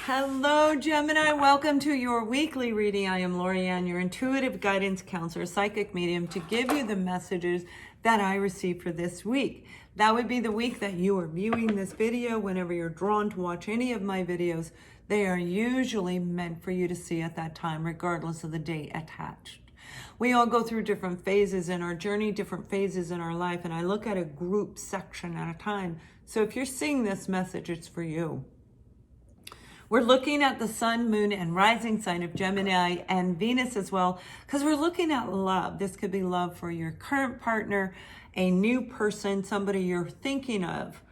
Hello, Gemini. Welcome to your weekly reading. I am Lorianne, your intuitive guidance counselor, psychic medium, to give you the messages that I received for this week. That would be the week that you are viewing this video. Whenever you're drawn to watch any of my videos, they are usually meant for you to see at that time, regardless of the date attached. We all go through different phases in our journey, different phases in our life, and I look at a group section at a time. So if you're seeing this message, it's for you. We're looking at the sun, moon, and rising sign of Gemini and Venus as well, because we're looking at love. This could be love for your current partner, a new person, somebody you're thinking of,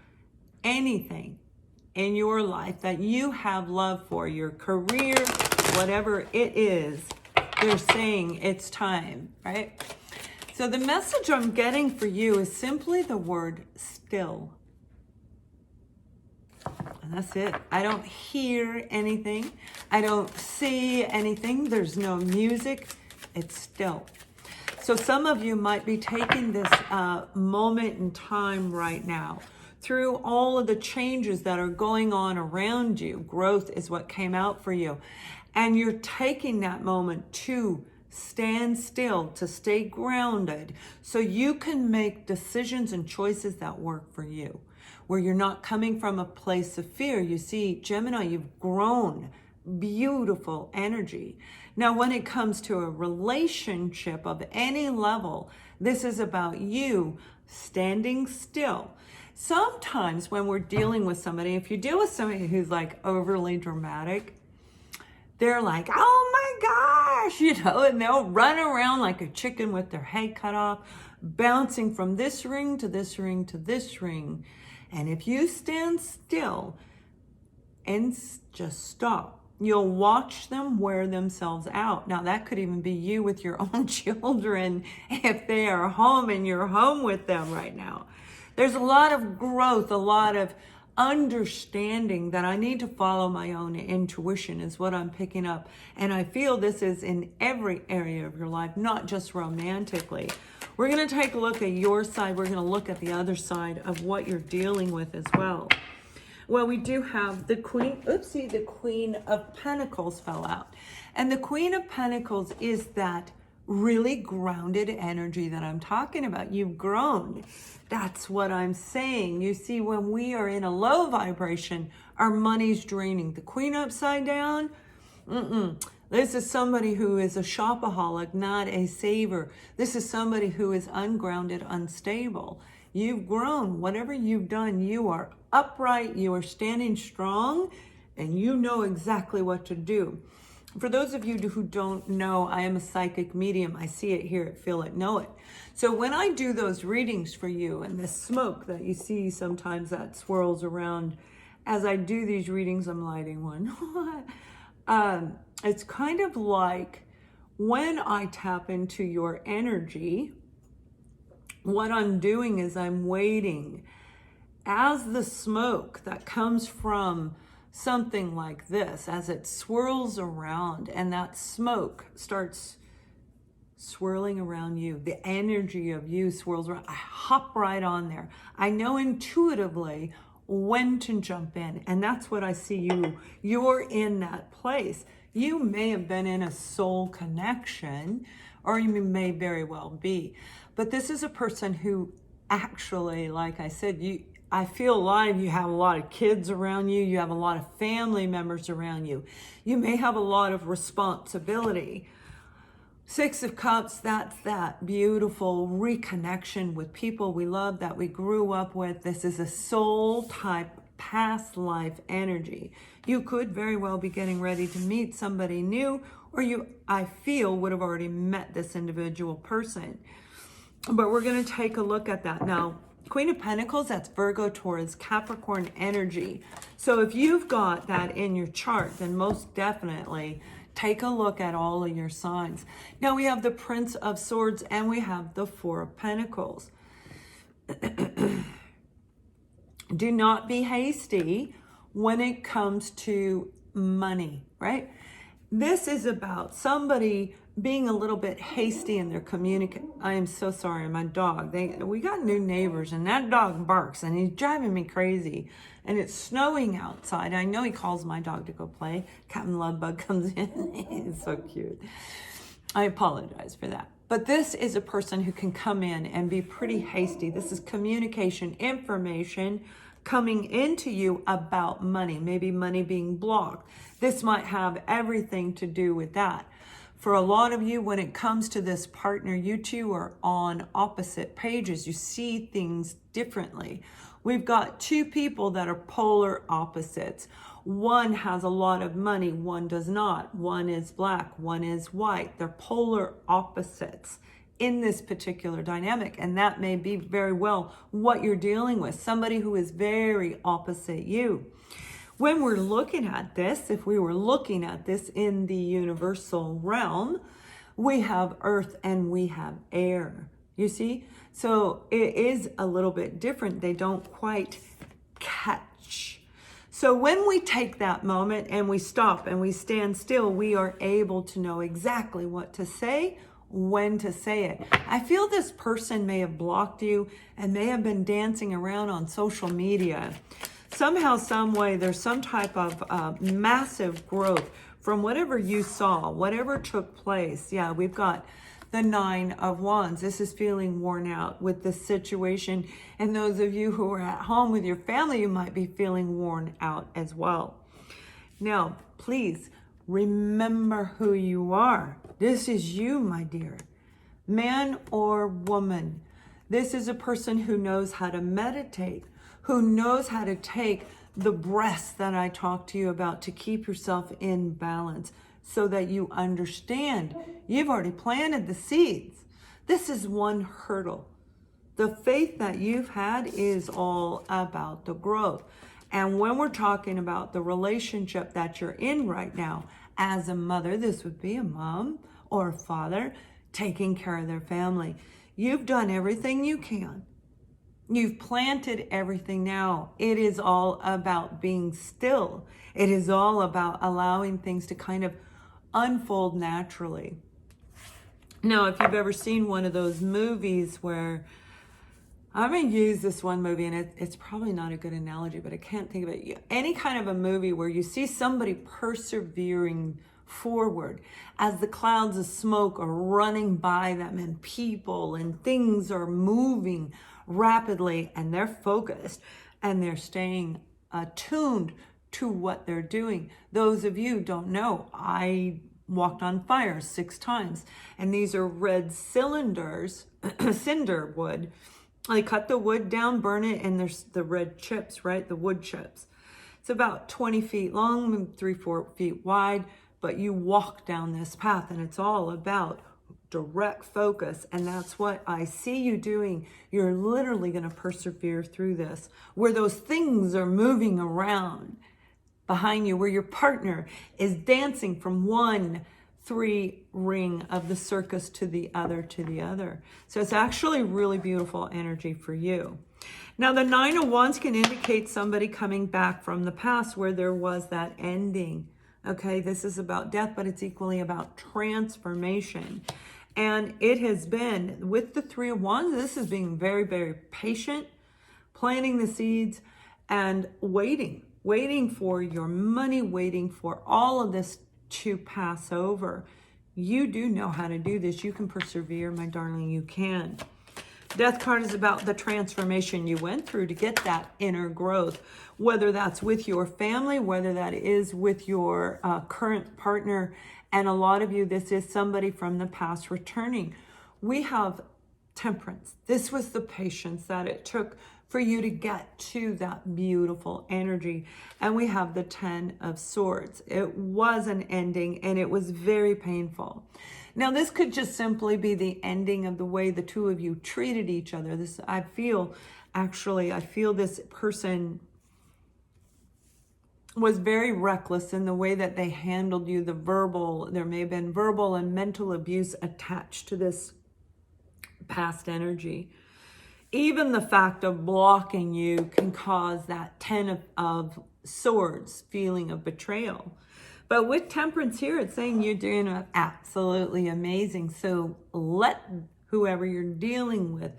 anything in your life that you have love for, your career, whatever it is, they're saying it's time, right? So the message I'm getting for you is simply the word still. And that's it. I don't hear anything. I don't see anything. There's no music. It's still. So some of you might be taking this moment in time right now through all of the changes that are going on around you. Growth is what came out for you. And you're taking that moment to stand still, to stay grounded, so you can make decisions and choices that work for you, where you're not coming from a place of fear. You see, Gemini, you've grown. Beautiful energy. Now, when it comes to a relationship of any level, this is about you standing still. Sometimes when we're dealing with somebody, if you deal with somebody who's like overly dramatic, they're like, oh my gosh, and they'll run around like a chicken with their head cut off, bouncing from this ring to this ring to this ring. And if you stand still and just stop, you'll watch them wear themselves out. Now, that could even be you with your own children if they are home and you're home with them right now. There's a lot of growth, a lot of understanding that I need to follow my own intuition is what I'm picking up. And I feel this is in every area of your life, not just romantically. We're going to take a look at your side. We're going to look at the other side of what you're dealing with as well. Well, we do have the Queen, the Queen of Pentacles fell out. And the Queen of Pentacles is that really grounded energy that I'm talking about. You've grown. That's what I'm saying. You see, when we are in a low vibration, our money's draining. The Queen upside down, This is somebody who is a shopaholic, not a saver. This is somebody who is ungrounded, unstable. You've grown. Whatever you've done, you are upright, you are standing strong, and you know exactly what to do. For those of you who don't know, I am a psychic medium. I see it, hear it, feel it, know it. So when I do those readings for you, and the smoke that you see sometimes that swirls around, as I do these readings, I'm lighting one. It's kind of like when I tap into your energy, what I'm doing is I'm waiting as the smoke that comes from something like this, as it swirls around and that smoke starts swirling around you, the energy of you swirls around, I hop right on there. I know intuitively when to jump in, and that's what I see you. You're in that place. You may have been in a soul connection, or you may very well be, but this is a person who actually, like I said, I feel alive. You have a lot of kids around you. You have a lot of family members around you. You may have a lot of responsibility. Six of Cups, that's that beautiful reconnection with people we love, that we grew up with. This is a soul type past life energy. You could very well be getting ready to meet somebody new, or you, I feel, would have already met this individual person. But we're going to take a look at that. Now, Queen of Pentacles, that's Virgo, Taurus, Capricorn energy. So if you've got that in your chart, then most definitely take a look at all of your signs. Now we have the Prince of Swords and we have the Four of Pentacles. Do not be hasty when it comes to money, right? This is about somebody being a little bit hasty in their communication. I am so sorry, my dog. We got new neighbors, and that dog barks, and he's driving me crazy. And it's snowing outside. I know he calls my dog to go play. Captain Lovebug comes in. He's so cute. I apologize for that. But this is a person who can come in and be pretty hasty. This is communication, information coming into you about money, maybe money being blocked. This might have everything to do with that. For a lot of you, when it comes to this partner, you two are on opposite pages. You see things differently. We've got two people that are polar opposites. One has a lot of money, one does not. One is black, one is white. They're polar opposites in this particular dynamic, and that may be very well what you're dealing with, somebody who is very opposite you. When we're looking at this, if we were looking at this in the universal realm, we have earth and we have air, you see? So it is a little bit different. They don't quite catch. So when we take that moment and we stop and we stand still, we are able to know exactly what to say, when to say it. I feel this person may have blocked you and may have been dancing around on social media. Somehow, some way, there's some type of massive growth from whatever you saw, whatever took place. Yeah, we've got the 9 of Wands. This is feeling worn out with this situation. And those of you who are at home with your family, you might be feeling worn out as well. Now, please remember who you are. This is you, my dear. Man or woman. This is a person who knows how to meditate, who knows how to take the breaths that I talked to you about to keep yourself in balance so that you understand you've already planted the seeds. This is one hurdle. The faith that you've had is all about the growth. And when we're talking about the relationship that you're in right now, as a mother, this would be a mom or a father taking care of their family. You've done everything you can. You've planted everything now. It is all about being still. It is all about allowing things to kind of unfold naturally. Now, if you've ever seen one of those movies where, I'm going to use this one movie, and it's probably not a good analogy, but I can't think of it. Any kind of a movie where you see somebody persevering forward as the clouds of smoke are running by them and people and things are moving rapidly, and they're focused and they're staying attuned to what they're doing. Those of you don't know, I walked on fire 6 times, and these are red cylinders, cinder wood. I cut the wood down, burn it, and there's the red chips, right? The wood chips. It's about 20 feet long, 3-4 feet wide, but you walk down this path, and it's all about direct focus. And that's what I see you doing. You're literally going to persevere through this, where those things are moving around behind you, where your partner is dancing from one 3 ring of the circus to the other to the other. So it's actually really beautiful energy for you. Now, the 9 of Wands can indicate somebody coming back from the past where there was that ending. Okay, this is about death, but it's equally about transformation. And it has been, with the 3 of Wands, this is being very, very patient, planting the seeds and waiting for your money, waiting for all of this to pass over. You do know how to do this. You can persevere, my darling, you can. Death card is about the transformation you went through to get that inner growth, whether that's with your family, whether that is with your current partner. And a lot of you, this is somebody from the past returning. We have Temperance. This was the patience that it took for you to get to that beautiful energy. And we have the 10 of Swords. It was an ending, and it was very painful. Now, this could just simply be the ending of the way the two of you treated each other. I feel this person was very reckless in the way that they handled you, there may have been verbal and mental abuse attached to this past energy. Even the fact of blocking you can cause that 10 of Swords feeling of betrayal. But with Temperance here, it's saying you're doing absolutely amazing. So let whoever you're dealing with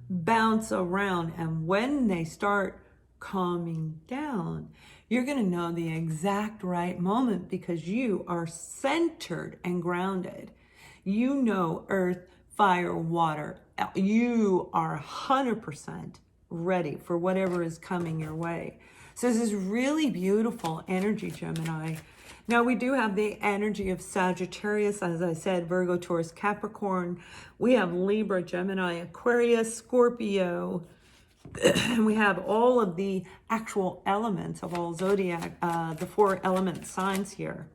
bounce around. And when they start calming down, you're going to know the exact right moment because you are centered and grounded. You know earth, fire, water. You are 100% ready for whatever is coming your way. So this is really beautiful energy, Gemini. Now we do have the energy of Sagittarius, as I said, Virgo, Taurus, Capricorn. We have Libra, Gemini, Aquarius, Scorpio. We have all of the actual elements of all zodiac, the 4 element signs here.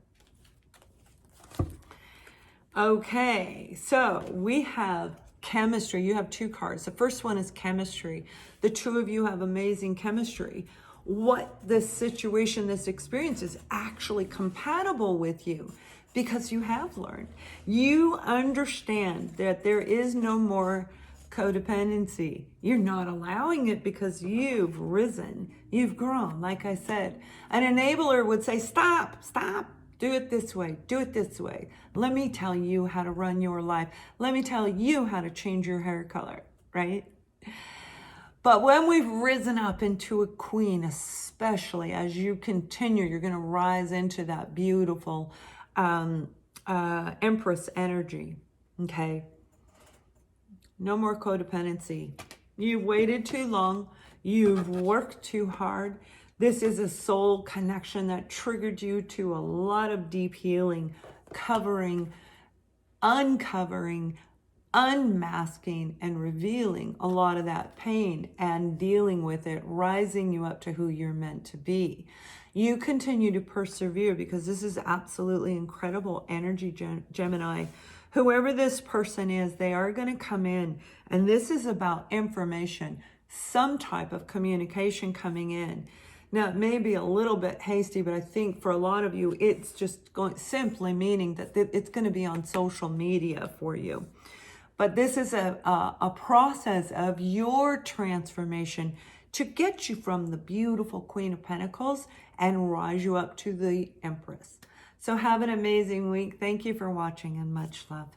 Okay, so we have chemistry. You have 2 cards. The first one is chemistry. The 2 of you have amazing chemistry. What this situation, this experience is actually compatible with you because you have learned. You understand that there is no more codependency. You're not allowing it because you've risen. You've grown. Like I said, an enabler would say, stop. Do it this way. Do it this way. Let me tell you how to run your life. Let me tell you how to change your hair color, right? But when we've risen up into a queen, especially as you continue, you're going to rise into that beautiful Empress energy, okay? No more codependency. You've waited too long. You've worked too hard. This is a soul connection that triggered you to a lot of deep healing, covering, uncovering, unmasking, and revealing a lot of that pain and dealing with it, rising you up to who you're meant to be. You continue to persevere because this is absolutely incredible energy, Gemini. Whoever this person is, they are going to come in, and this is about information, some type of communication coming in. Now, it may be a little bit hasty, but I think for a lot of you, it's just simply meaning that it's going to be on social media for you. But this is a process of your transformation to get you from the beautiful Queen of Pentacles and rise you up to the Empress. So have an amazing week. Thank you for watching and much love.